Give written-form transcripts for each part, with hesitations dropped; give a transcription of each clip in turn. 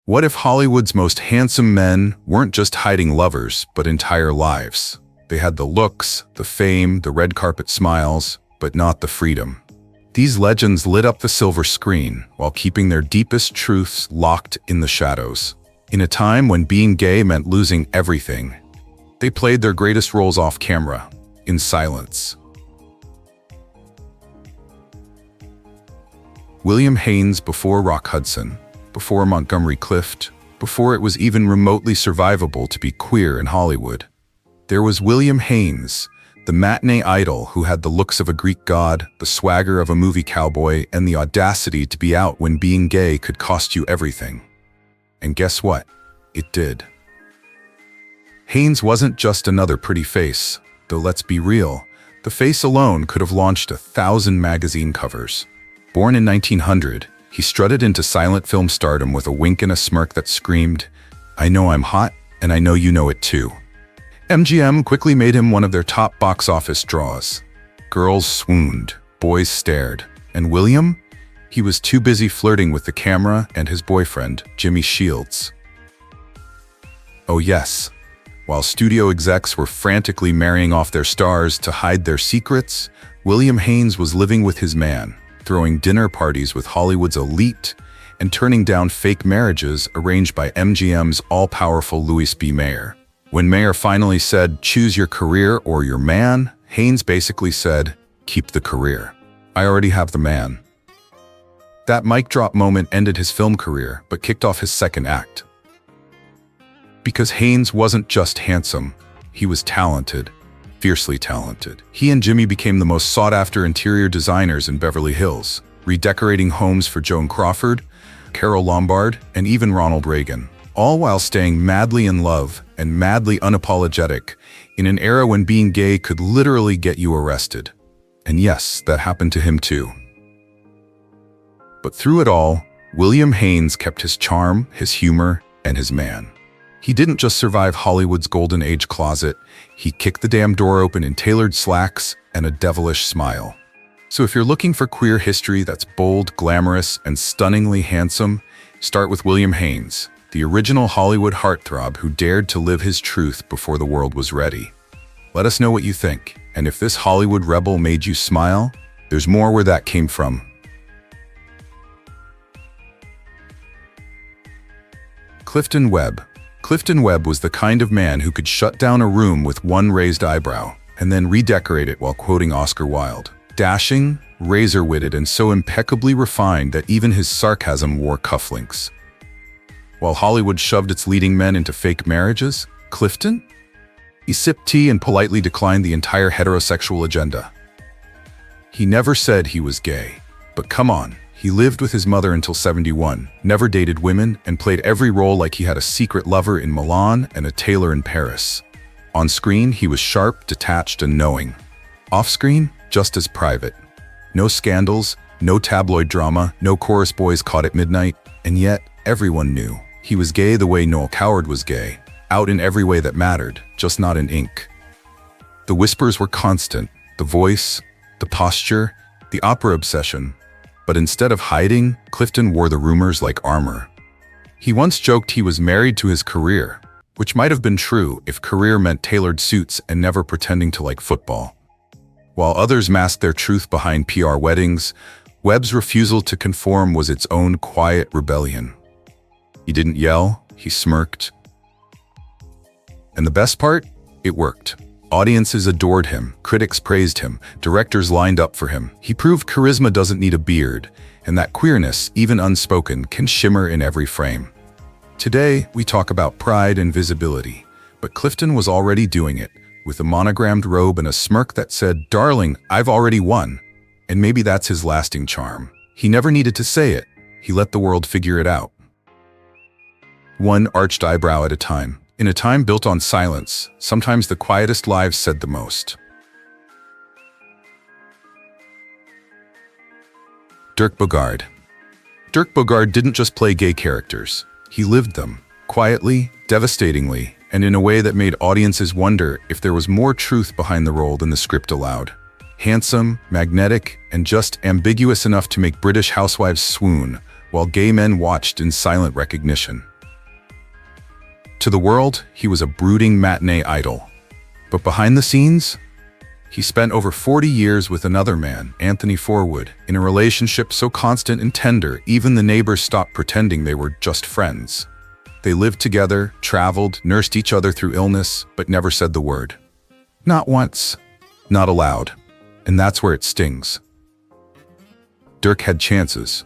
What if Hollywood's most handsome men weren't just hiding lovers, but entire lives? They had the looks, the fame, the red carpet smiles, but not the freedom. These legends lit up the silver screen while keeping their deepest truths locked in the shadows. In a time when being gay meant losing everything, they played their greatest roles off camera, in silence. William Haines before Rock Hudson, before Montgomery Clift, before it was even remotely survivable to be queer in Hollywood. There was William Haines, the matinee idol who had the looks of a Greek god, the swagger of a movie cowboy, and the audacity to be out when being gay could cost you everything. And guess what? It did. Haines wasn't just another pretty face, though let's be real, the face alone could have launched 1,000 magazine covers. Born in 1900, he strutted into silent film stardom with a wink and a smirk that screamed, "I know I'm hot, and I know you know it too." MGM quickly made him one of their top box office draws. Girls swooned, boys stared, and William? He was too busy flirting with the camera and his boyfriend, Jimmy Shields. Oh yes, while studio execs were frantically marrying off their stars to hide their secrets, William Haines was living with his man, throwing dinner parties with Hollywood's elite, and turning down fake marriages arranged by MGM's all-powerful Louis B. Mayer. When Mayer finally said, "Choose your career or your man," Haines basically said, "Keep the career. I already have the man." That mic drop moment ended his film career, but kicked off his second act. Because Haines wasn't just handsome, he was talented. Fiercely talented. He and Jimmy became the most sought-after interior designers in Beverly Hills, redecorating homes for Joan Crawford, Carole Lombard, and even Ronald Reagan, all while staying madly in love and madly unapologetic in an era when being gay could literally get you arrested. And yes, that happened to him too. But through it all, William Haines kept his charm, his humor, and his man. He didn't just survive Hollywood's golden age closet, he kicked the damn door open in tailored slacks and a devilish smile. So if you're looking for queer history that's bold, glamorous, and stunningly handsome, start with William Haines, the original Hollywood heartthrob who dared to live his truth before the world was ready. Let us know what you think, and if this Hollywood rebel made you smile, there's more where that came from. Clifton Webb. Clifton Webb was the kind of man who could shut down a room with one raised eyebrow and then redecorate it while quoting Oscar Wilde. Dashing, razor-witted, and so impeccably refined that even his sarcasm wore cufflinks. While Hollywood shoved its leading men into fake marriages, Clifton? He sipped tea and politely declined the entire heterosexual agenda. He never said he was gay, but come on. He lived with his mother until 71, never dated women, and played every role like he had a secret lover in Milan and a tailor in Paris. On screen, he was sharp, detached, and knowing. Off-screen, just as private. No scandals, no tabloid drama, no chorus boys caught at midnight, and yet everyone knew. He was gay the way Noel Coward was gay, out in every way that mattered, just not in ink. The whispers were constant, the voice, the posture, the opera obsession. But instead of hiding, Clifton wore the rumors like armor. He once joked he was married to his career, which might have been true if career meant tailored suits and never pretending to like football. While others masked their truth behind PR weddings, Webb's refusal to conform was its own quiet rebellion. He didn't yell, he smirked. And the best part? It worked. Audiences adored him, critics praised him, directors lined up for him. He proved charisma doesn't need a beard, and that queerness, even unspoken, can shimmer in every frame. Today, we talk about pride and visibility, but Clifton was already doing it, with a monogrammed robe and a smirk that said, "Darling, I've already won." And maybe that's his lasting charm. He never needed to say it, he let the world figure it out. One arched eyebrow at a time. In a time built on silence, sometimes the quietest lives said the most. Dirk Bogarde. Dirk Bogarde didn't just play gay characters. He lived them, quietly, devastatingly, and in a way that made audiences wonder if there was more truth behind the role than the script allowed. Handsome, magnetic, and just ambiguous enough to make British housewives swoon, while gay men watched in silent recognition. To the world, he was a brooding matinee idol. But behind the scenes, he spent over 40 years with another man, Anthony Forwood, in a relationship so constant and tender, even the neighbors stopped pretending they were just friends. They lived together, traveled, nursed each other through illness, but never said the word. Not once. Not aloud. And that's where it stings. Dirk had chances.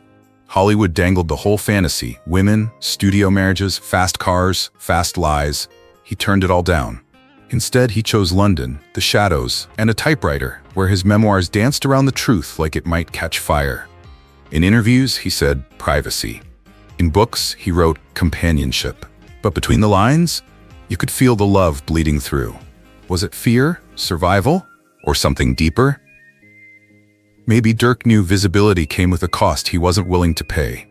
Hollywood dangled the whole fantasy: women, studio marriages, fast cars, fast lies. He turned it all down. Instead, he chose London, the shadows, and a typewriter, where his memoirs danced around the truth like it might catch fire. In interviews, he said privacy. In books, he wrote companionship. But between the lines, you could feel the love bleeding through. Was it fear, survival, or something deeper? Maybe Dirk knew visibility came with a cost he wasn't willing to pay.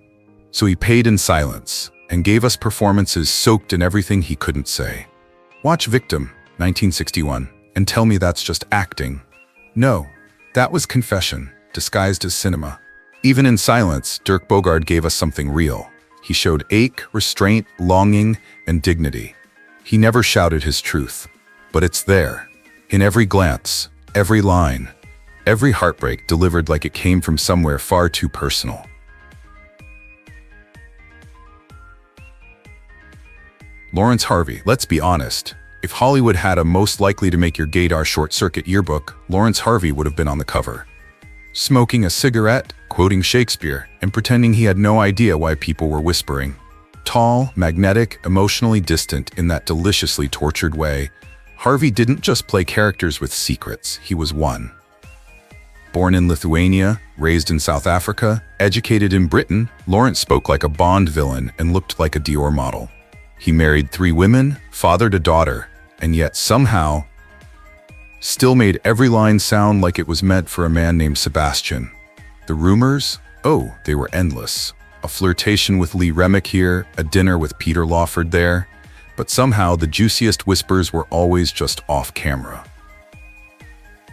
So he paid in silence and gave us performances soaked in everything he couldn't say. Watch Victim, 1961, and tell me that's just acting. No, that was confession, disguised as cinema. Even in silence, Dirk Bogarde gave us something real. He showed ache, restraint, longing, and dignity. He never shouted his truth, but it's there, in every glance, every line, every heartbreak delivered like it came from somewhere far too personal. Laurence Harvey, let's be honest. If Hollywood had a most likely to make your gaydar short-circuit yearbook, Laurence Harvey would have been on the cover. Smoking a cigarette, quoting Shakespeare, and pretending he had no idea why people were whispering. Tall, magnetic, emotionally distant in that deliciously tortured way, Harvey didn't just play characters with secrets, he was one. Born in Lithuania, raised in South Africa, educated in Britain, Laurence spoke like a Bond villain and looked like a Dior model. He married 3 women, fathered a daughter, and yet somehow still made every line sound like it was meant for a man named Sebastian. The rumors? Oh, they were endless. A flirtation with Lee Remick here, a dinner with Peter Lawford there, but somehow the juiciest whispers were always just off camera.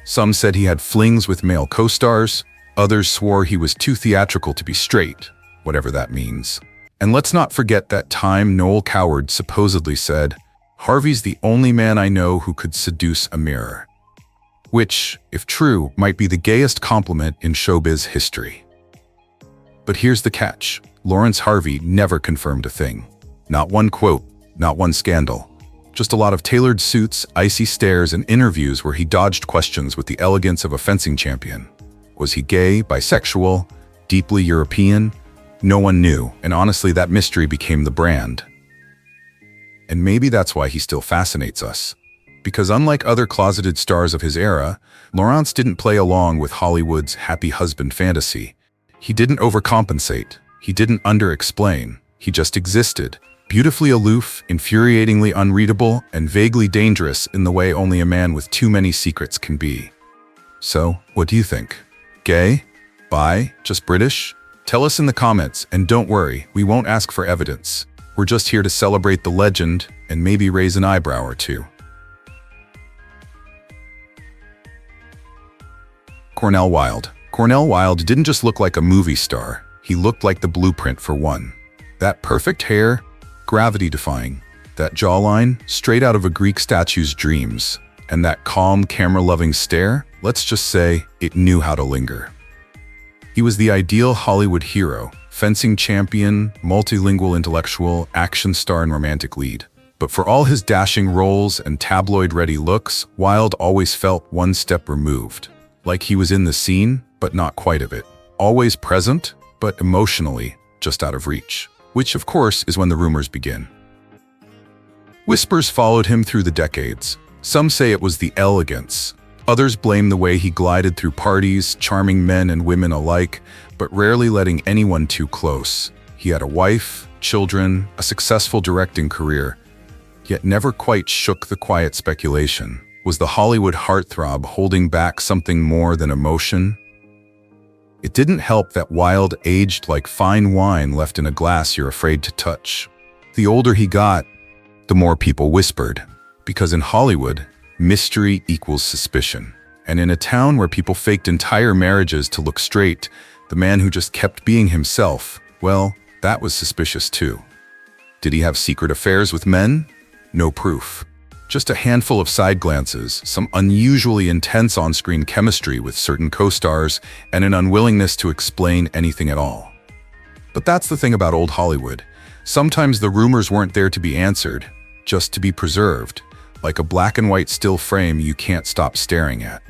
Some said he had flings with male co-stars, others swore he was too theatrical to be straight, whatever that means. And let's not forget that time Noel Coward supposedly said, "Harvey's the only man I know who could seduce a mirror." Which, if true, might be the gayest compliment in showbiz history. But here's the catch. Laurence Harvey never confirmed a thing. Not one quote, not one scandal. Just a lot of tailored suits, icy stares, and interviews where he dodged questions with the elegance of a fencing champion. Was he gay, bisexual, deeply European? No one knew, and honestly that mystery became the brand. And maybe that's why he still fascinates us. Because unlike other closeted stars of his era, Laurence didn't play along with Hollywood's happy husband fantasy. He didn't overcompensate. He didn't under-explain. He just existed, beautifully aloof, infuriatingly unreadable, and vaguely dangerous in the way only a man with too many secrets can be. So, what do you think? Gay? Bi? Just British? Tell us in the comments, and don't worry, we won't ask for evidence. We're just here to celebrate the legend and maybe raise an eyebrow or two. Cornel Wilde. Cornel Wilde didn't just look like a movie star, he looked like the blueprint for one. That perfect hair, gravity-defying. That jawline, straight out of a Greek statue's dreams. And that calm, camera-loving stare, let's just say, it knew how to linger. He was the ideal Hollywood hero, fencing champion, multilingual intellectual, action star and romantic lead. But for all his dashing roles and tabloid-ready looks, Wilde always felt one step removed. Like he was in the scene, but not quite of it. Always present, but emotionally just out of reach. Which, of course, is when the rumors begin. Whispers followed him through the decades. Some say it was the elegance. Others blame the way he glided through parties, charming men and women alike, but rarely letting anyone too close. He had a wife, children, a successful directing career, yet never quite shook the quiet speculation. Was the Hollywood heartthrob holding back something more than emotion? It didn't help that Wilde aged like fine wine left in a glass you're afraid to touch. The older he got, the more people whispered. Because in Hollywood, mystery equals suspicion. And in a town where people faked entire marriages to look straight, the man who just kept being himself, well, that was suspicious too. Did he have secret affairs with men? no proof. Just a handful of side glances, some unusually intense on-screen chemistry with certain co-stars, and an unwillingness to explain anything at all. But that's the thing about old Hollywood. Sometimes the rumors weren't there to be answered, just to be preserved, like a black and white still frame you can't stop staring at.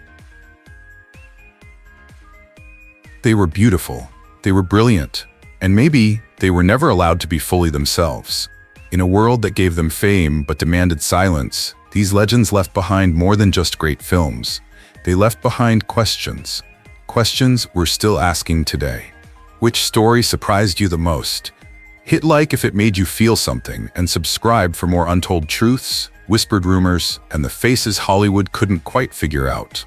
They were beautiful, they were brilliant, and maybe they were never allowed to be fully themselves. In a world that gave them fame but demanded silence, these legends left behind more than just great films. They left behind questions. Questions we're still asking today. Which story surprised you the most? Hit like if it made you feel something, and subscribe for more untold truths, whispered rumors, and the faces Hollywood couldn't quite figure out.